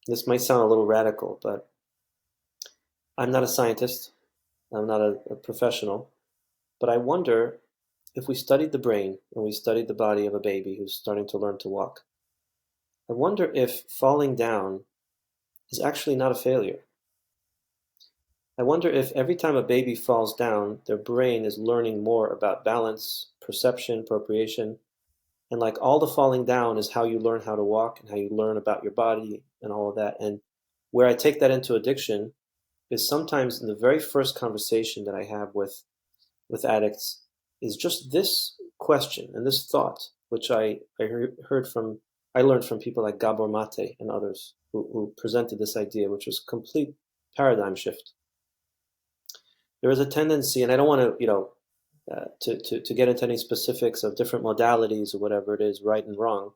This might sound a little radical, but I'm not a scientist. I'm not a professional, but I wonder if we studied the brain and we studied the body of a baby who's starting to learn to walk, I wonder if falling down is actually not a failure. I wonder if every time a baby falls down, their brain is learning more about balance, perception, appropriation, and like all the falling down is how you learn how to walk and how you learn about your body and all of that. And where I take that into addiction is sometimes in the very first conversation that I have with addicts is just this question and this thought, which I learned from people like Gabor Mate and others who presented this idea, which was a complete paradigm shift. There is a tendency, and I don't want to, to get into any specifics of different modalities or whatever it is, right and wrong.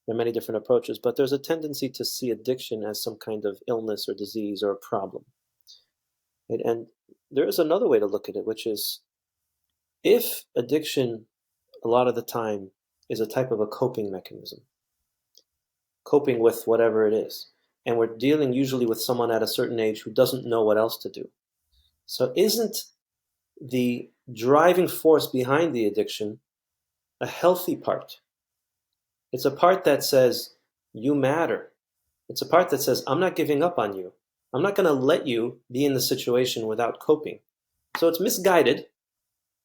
There are many different approaches, but there's a tendency to see addiction as some kind of illness or disease or a problem. Right? And there is another way to look at it, which is if addiction a lot of the time is a type of a coping mechanism, coping with whatever it is, and we're dealing usually with someone at a certain age who doesn't know what else to do. So isn't the driving force behind the addiction a healthy part? It's a part that says, you matter. It's a part that says, I'm not giving up on you. I'm not going to let you be in the situation without coping. So it's misguided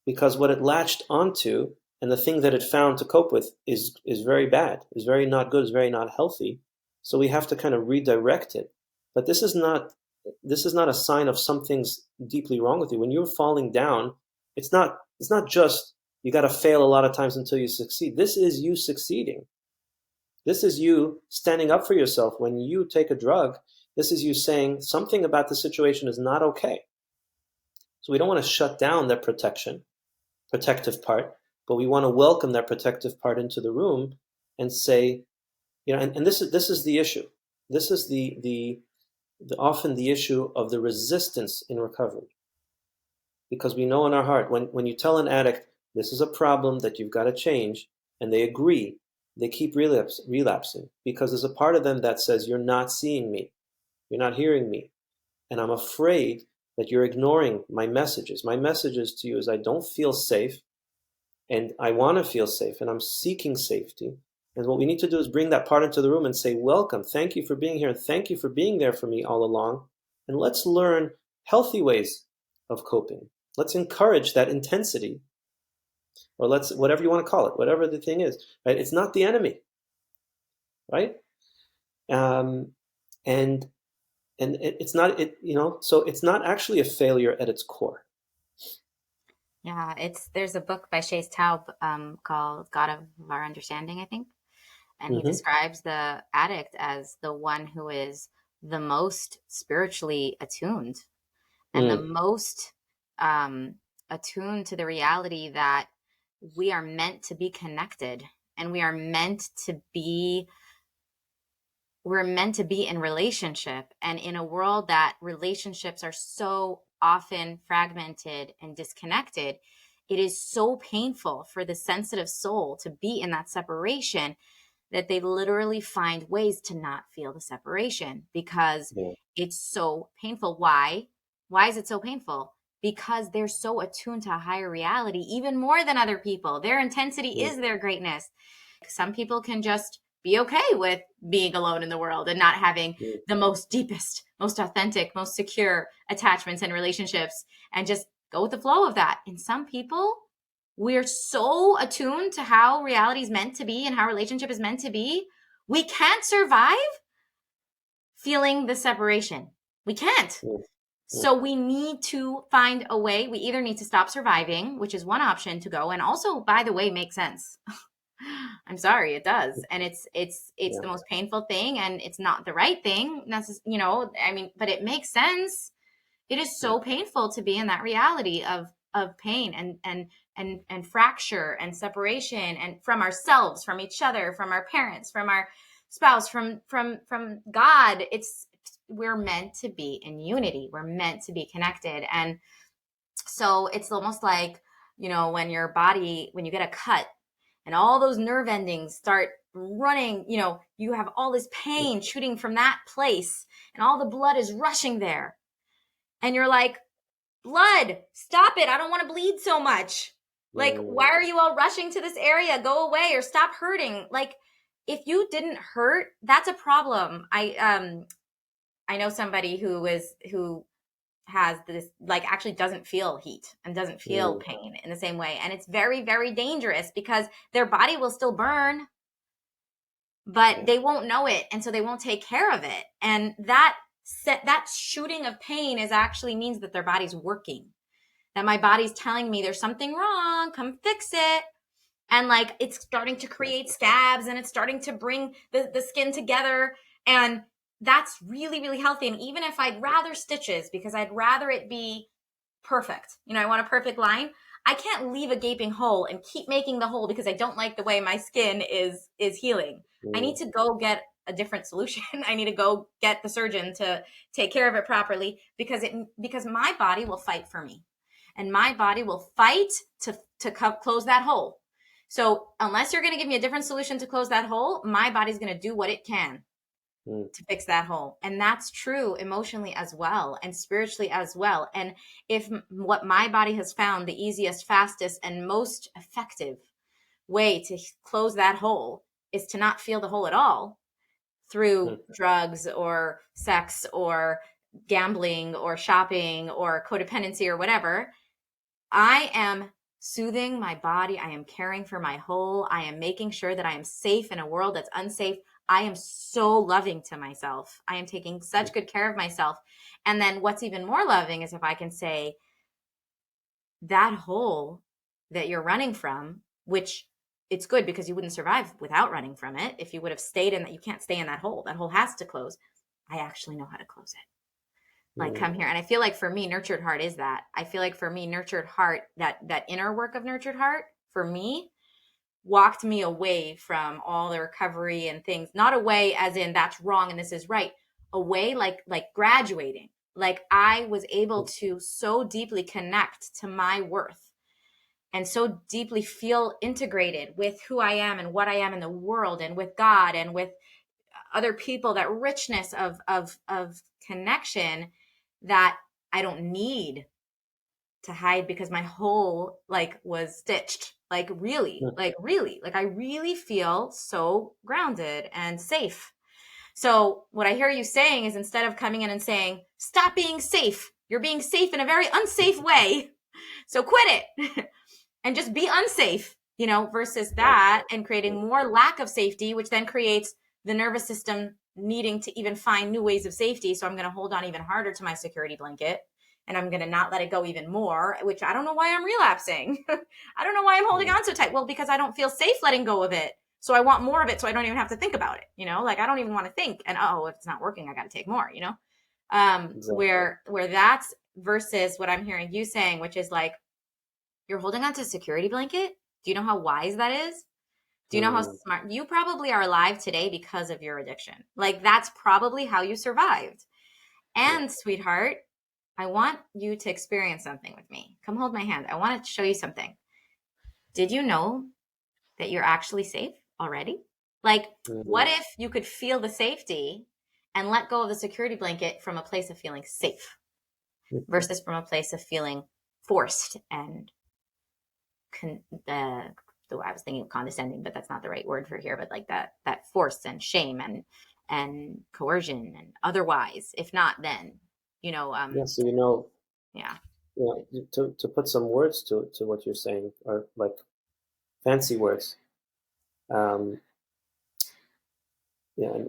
because what it latched onto and the thing that it found to cope with is very bad, is very not good, is very not healthy. So we have to kind of redirect it. But this is not a sign of something's deeply wrong with you. When you're falling down, it's not just you got to fail a lot of times until you succeed. This is you succeeding. This is you standing up for yourself. When you take a drug, this is you saying something about the situation is not okay. So we don't want to shut down that protective part, but we want to welcome that protective part into the room and say, and this is the issue. This is the often the issue of the resistance in recovery. Because we know in our heart, when you tell an addict, this is a problem that you've got to change, and they agree, they keep relapsing because there's a part of them that says, you're not seeing me, you're not hearing me, and I'm afraid that you're ignoring my messages. My messages to you is I don't feel safe, and I want to feel safe, and I'm seeking safety. And what we need to do is bring that part into the room and say, welcome, thank you for being here, and thank you for being there for me all along. And let's learn healthy ways of coping. Let's encourage that intensity, or let's, whatever you want to call it, whatever the thing is, right? It's not the enemy, right? And it's not, so it's not actually a failure at its core. Yeah, there's a book by Chase Taub called God of Our Understanding, I think. And he describes the addict as the one who is the most spiritually attuned and the most attuned to the reality that we are meant to be connected and we're meant to be in relationship. And in a world that relationships are so often fragmented and disconnected, it is so painful for the sensitive soul to be in that separation that they literally find ways to not feel the separation because it's so painful. Why? Why is it so painful? Because they're so attuned to a higher reality, even more than other people. Their intensity is their greatness. Some people can just be okay with being alone in the world and not having the most deepest, most authentic, most secure attachments and relationships and just go with the flow of that. And some people, we're so attuned to how reality is meant to be and how relationship is meant to be. We can't survive feeling the separation. We can't. So we need to find a way. We either need to stop surviving, which is one option to go. And also, by the way, make sense. I'm sorry, it does. And it's the most painful thing and it's not the right thing. But it makes sense. It is so painful to be in that reality of pain and fracture and separation and from ourselves, from each other, from our parents, from our spouse, from God. We're meant to be in unity. We're meant to be connected. And so it's almost like, when you get a cut and all those nerve endings start running, you have all this pain shooting from that place and all the blood is rushing there. And you're like, blood, stop it. I don't want to bleed so much. Like, why are you all rushing to this area? Go away or stop hurting. Like, if you didn't hurt, that's a problem. I know somebody who has this, like, actually doesn't feel heat and doesn't feel pain in the same way. And it's very, very dangerous because their body will still burn, but they won't know it. And so they won't take care of it. And that shooting of pain actually means that their body's working, that my body's telling me there's something wrong, come fix it. And like, it's starting to create scabs and it's starting to bring the skin together. And that's really, really healthy. And even if I'd rather stitches because I'd rather it be perfect, I want a perfect line, I can't leave a gaping hole and keep making the hole because I don't like the way my skin is healing. I need to go get a different solution. I need to go get the surgeon to take care of it properly because my body will fight for me and my body will fight to close that hole. So unless you're going to give me a different solution to close that hole, my body's going to do what it can to fix that hole. And that's true emotionally as well and spiritually as well. And if what my body has found the easiest, fastest, and most effective way to close that hole is to not feel the hole at all through drugs or sex or gambling or shopping or codependency or whatever, I am soothing my body. I am caring for my whole. I am making sure that I am safe in a world that's unsafe. I am so loving to myself. I am taking such good care of myself. And then what's even more loving is if I can say that hole that you're running from, which it's good because you wouldn't survive without running from it. If you would have stayed in that, you can't stay in that hole. That hole has to close. I actually know how to close it. Like, come here. And I feel like for me, nurtured heart is that. I feel like for me, nurtured heart, that inner work of nurtured heart, for me, walked me away from all the recovery and things. Not away as in that's wrong and this is right. Away like graduating. Like I was able to so deeply connect to my worth and so deeply feel integrated with who I am and what I am in the world and with God and with other people, that richness of connection that I don't need to hide because my whole was stitched. Like really, I really feel so grounded and safe. So what I hear you saying is instead of coming in and saying, stop being safe, you're being safe in a very unsafe way. So quit it and just be unsafe, versus that and creating more lack of safety, which then creates the nervous system needing to even find new ways of safety. So I'm going to hold on even harder to my security blanket and I'm going to not let it go even more, which I don't know why I'm relapsing. I don't know why I'm holding on so tight. Well, because I don't feel safe letting go of it. So I want more of it. So I don't even have to think about it. I don't even want to think and, if it's not working, I got to take more, exactly. where that's versus what I'm hearing you saying, which is like, you're holding on to a security blanket. Do you know how wise that is? Do you know how smart? You probably are alive today because of your addiction. Like that's probably how you survived. And sweetheart, I want you to experience something with me. Come hold my hand. I want to show you something. Did you know that you're actually safe already? Like, what if you could feel the safety and let go of the security blanket from a place of feeling safe versus from a place of feeling forced and I was thinking of condescending, but that's not the right word for here, but like that force and shame and coercion and otherwise, if not then, so to put some words to what you're saying, or like fancy words, and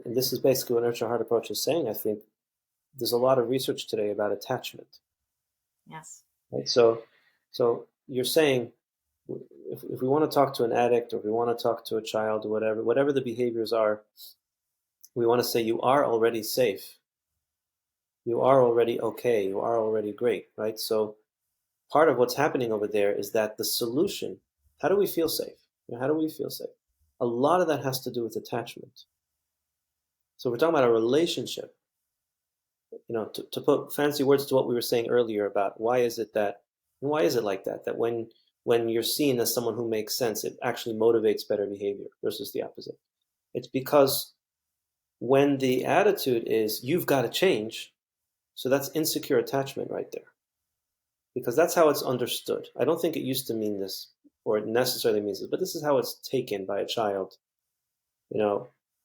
this is basically what Nurture Heart approach is saying. I think there's a lot of research today about attachment. Yes. Right. So you're saying, if we want to talk to an addict, or if we want to talk to a child, or whatever the behaviors are, we want to say you are already safe. You are already okay. You are already great, right? So part of what's happening over there is that the solution, how do we feel safe? How do we feel safe? A lot of that has to do with attachment. So we're talking about a relationship. To put fancy words to what we were saying earlier about why is it like that? That when you're seen as someone who makes sense, it actually motivates better behavior versus the opposite. It's because when the attitude is, you've got to change, so that's insecure attachment right there. Because that's how it's understood. I don't think it used to mean this, or it necessarily means this, but this is how it's taken by a child.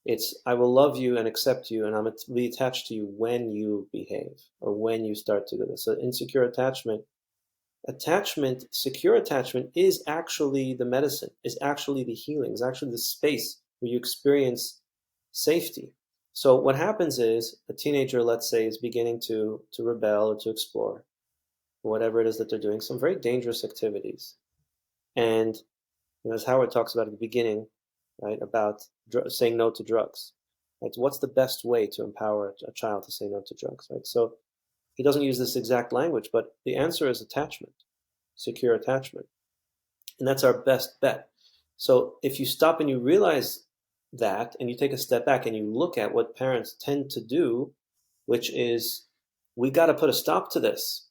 It's, I will love you and accept you, and I'm be attached to you when you behave, or when you start to do this. So insecure secure attachment is actually the medicine, is actually the healing, is actually the space where you experience safety. So what happens is a teenager, let's say, is beginning to rebel or to explore whatever it is that they're doing, some very dangerous activities. And as Howard talks about at the beginning, right, about saying no to drugs. Right? What's the best way to empower a child to say no to drugs? Right? So he doesn't use this exact language, but the answer is attachment, secure attachment. And that's our best bet. So if you stop and you realize that, and you take a step back and you look at what parents tend to do, which is, we got to put a stop to this.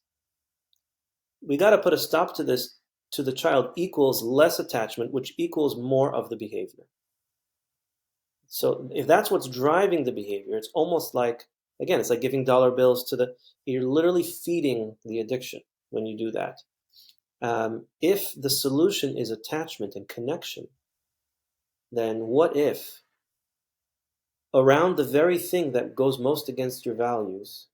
We got to put a stop to this, to the child, equals less attachment, which equals more of the behavior. So if that's what's driving the behavior, it's almost like, again, it's like giving dollar bills you're literally feeding the addiction when you do that. If the solution is attachment and connection, then what if around the very thing that goes most against your values,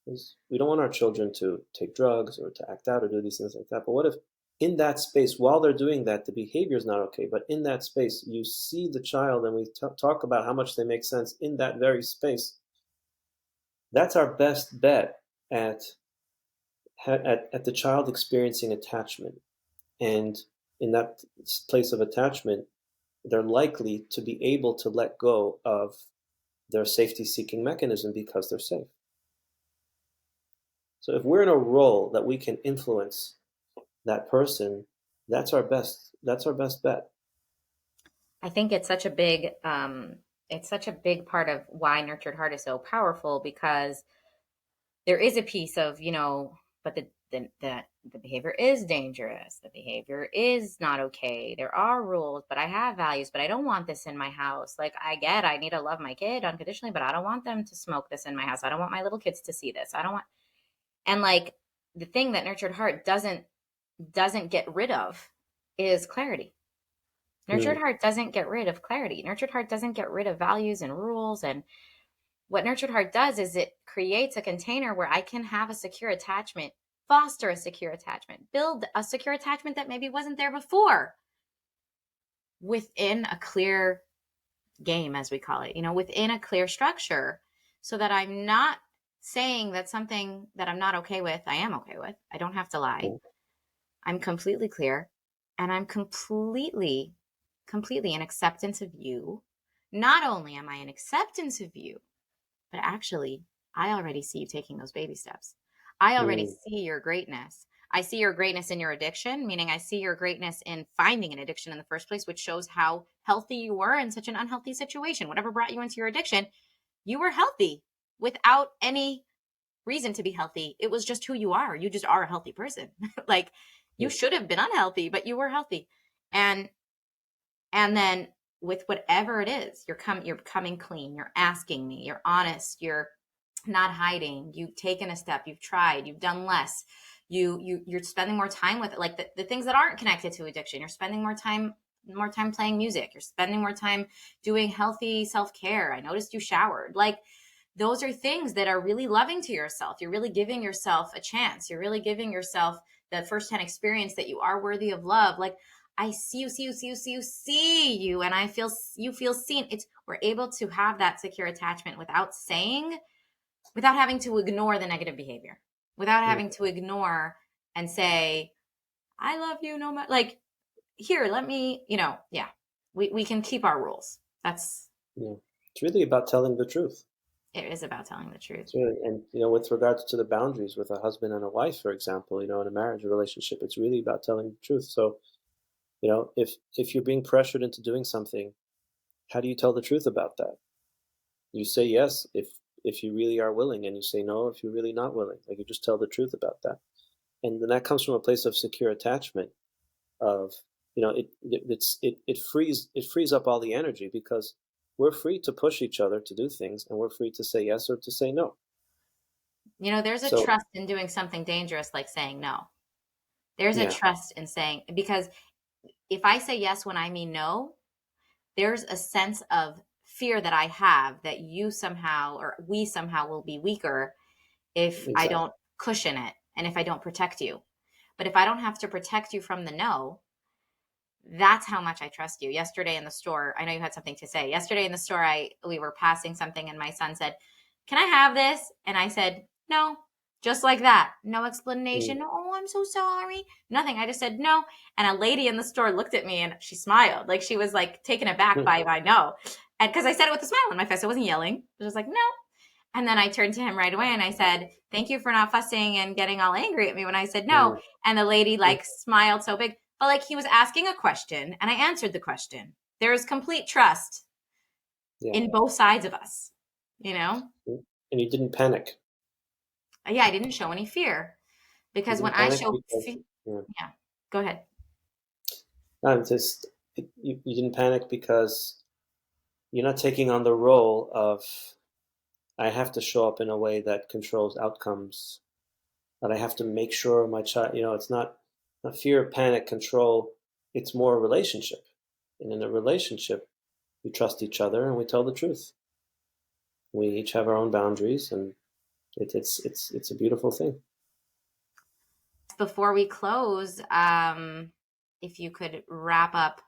is we don't want our children to take drugs or to act out or do these things like that, but what if in that space, while they're doing that, the behavior is not okay, but in that space, you see the child, and we talk about how much they make sense in that very space. That's our best bet at the child experiencing attachment. And in that place of attachment, they're likely to be able to let go of their safety-seeking mechanism because they're safe. So if we're in a role that we can influence that person, that's our best bet. I think it's such a big part of why Nurtured Heart is so powerful, because there is a piece of, but the behavior is dangerous. The behavior is not okay. There are rules, but I have values, but I don't want this in my house. Like, I need to love my kid unconditionally, but I don't want them to smoke this in my house. I don't want my little kids to see this. And like, the thing that Nurtured Heart doesn't get rid of is clarity. Nurtured Heart doesn't get rid of clarity. Nurtured Heart doesn't get rid of values and rules. And what Nurtured Heart does is it creates a container where I can have a secure attachment, foster a secure attachment, build a secure attachment that maybe wasn't there before, within a clear game, as we call it, within a clear structure, so that I'm not saying that something that I'm not okay with, I am okay with. I don't have to lie. I'm completely clear, and I'm completely in acceptance of you. Not only am I in acceptance of you, but actually, I already see you taking those baby steps. I already see your greatness. I see your greatness in your addiction, meaning I see your greatness in finding an addiction in the first place, which shows how healthy you were in such an unhealthy situation. Whatever brought you into your addiction, you were healthy without any reason to be healthy. It was just who you are. You just are a healthy person. Like, you should have been unhealthy, but you were healthy. And then with whatever it is, you're coming clean. You're asking me. You're honest. You're not hiding. You've taken a step. You've tried. You've done less. You're spending more time with it. Like the things that aren't connected to addiction. You're spending more time playing music. You're spending more time doing healthy self-care. I noticed you showered. Like, those are things that are really loving to yourself. You're really giving yourself a chance. You're really giving yourself the firsthand experience that you are worthy of love. Like, I see you, and you feel seen. We're able to have that secure attachment without having to ignore the negative behavior, without having to ignore and say, I love you no matter, like, here, let me, we can keep our rules. It's really about telling the truth. It is about telling the truth. And with regards to the boundaries with a husband and a wife, for example, in a marriage relationship, it's really about telling the truth. So, if you're being pressured into doing something, how do you tell the truth about that? You say yes if you really are willing, and you say no if you're really not willing. Like, you just tell the truth about that. And then that comes from a place of secure attachment of, it frees up all the energy, because we're free to push each other to do things, and we're free to say yes or to say no. There's a So trust in doing something dangerous like saying no. There's a yeah, trust in saying, because if I say yes when I mean no, there's a sense of fear that I have that you somehow or we somehow will be weaker if I exactly. don't cushion it and if I don't protect you. But if I don't have to protect you from the no, that's how much I trust you. Yesterday in the store, I know you had something to say. Yesterday in the store, we were passing something and my son said, "Can I have this?" And I said, "No." Just like that. No explanation. Mm, "Oh, I'm so sorry." Nothing. I just said no. And a lady in the store looked at me and she smiled. Like she was like taken aback mm, by my no. And because I said it with a smile on my face, I wasn't yelling. I was just like, "No." And then I turned to him right away and I said, "Thank you for not fussing and getting all angry at me when I said no." mm, And the lady mm, like smiled so big, but like he was asking a question and I answered the question. There is complete trust yeah. in both sides of us, you know? Mm. And you didn't panic. Yeah, I didn't show any fear You because when didn't I panic show because fear, yeah. yeah, go ahead. No, it's just you didn't panic because you're not taking on the role of I have to show up in a way that controls outcomes, that I have to make sure my child, it's not fear, panic, control. It's more a relationship. And in a relationship, we trust each other and we tell the truth. We each have our own boundaries, and it's a beautiful thing. Before we close, if you could wrap up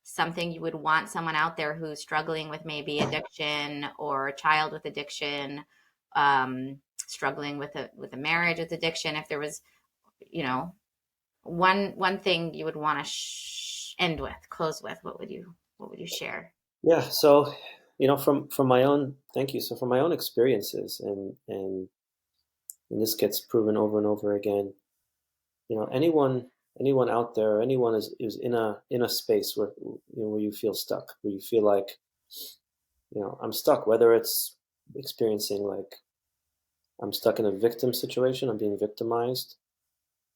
something you would want someone out there who's struggling with maybe addiction or a child with addiction, struggling with a marriage with addiction, if there was, one thing you would want to end with, close with, what would you share? Yeah. So, from my own, thank you. So from my own experiences, and this gets proven over and over again. Anyone out there, anyone is in a space where you feel stuck, where you feel like, I'm stuck. Whether it's experiencing like I'm stuck in a victim situation, I'm being victimized,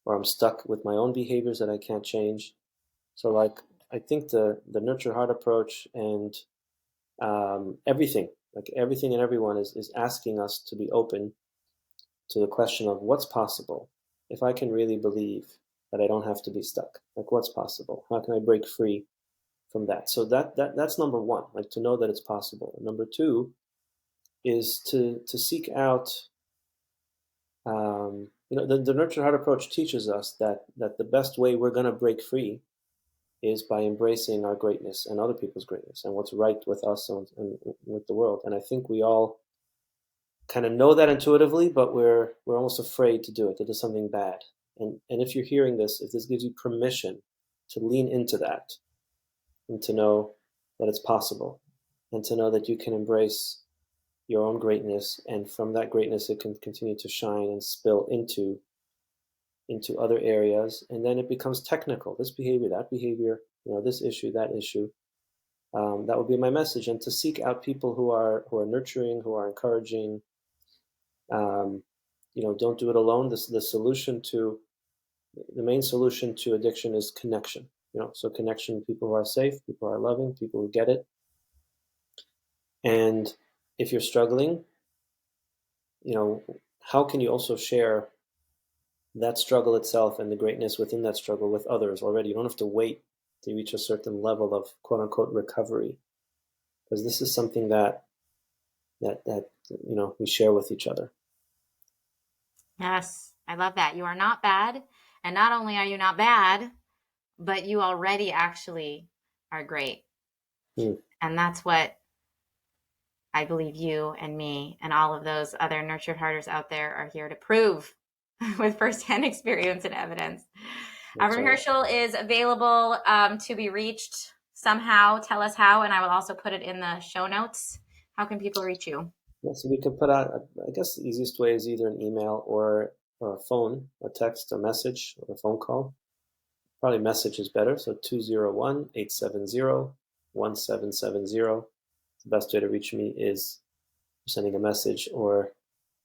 or I'm stuck with my own behaviors that I can't change. So like I think the nurture heart approach and everything, like everything and everyone is asking us to be open to the question of what's possible if I can really believe that I don't have to be stuck. Like what's possible? How can I break free from that? So that's number one, like to know that it's possible. And number two is to seek out. The nurture heart approach teaches us that the best way we're going to break free is by embracing our greatness and other people's greatness and what's right with us and with the world. And I think we all kind of know that intuitively, but we're almost afraid to do it, to do something bad. And if you're hearing this, if this gives you permission to lean into that and to know that it's possible and to know that you can embrace your own greatness, and from that greatness it can continue to shine and spill into other areas, and then it becomes technical. This behavior, that behavior, this issue, that issue. That would be my message, and to seek out people who are nurturing, who are encouraging. Um, don't do it alone. The main solution to addiction is connection. So connection, people who are safe, people who are loving, people who get it. And if you're struggling, how can you also share that struggle itself and the greatness within that struggle with others already? You don't have to wait to reach a certain level of quote unquote recovery, because this is something that we share with each other. Yes, I love that. You are not bad. And not only are you not bad, but you already actually are great. Hmm. And that's what I believe you and me and all of those other nurtured hearters out there are here to prove with firsthand experience and evidence. That's Avram right. Herschel is available to be reached somehow. Tell us how, and I will also put it in the show notes. How can people reach you? Yeah, so we can put out, I guess the easiest way is either an email or a phone, a text, a message, or a phone call. Probably message is better. So 201-870-1770. The best way to reach me is sending a message, or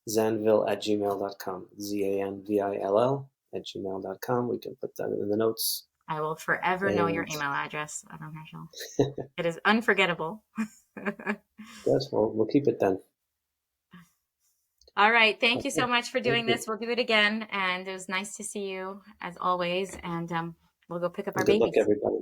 zanvil@gmail.com. ZANVILL@gmail.com. We can put that in the notes. I will forever know your And email address, Avram Herschel. It is unforgettable. Yes, well, we'll keep it then. All right. Thank you so Okay. much for Thank doing you. this. We'll do it again. And it was nice to see you as always. And we'll go pick up our Good luck, babies. everybody.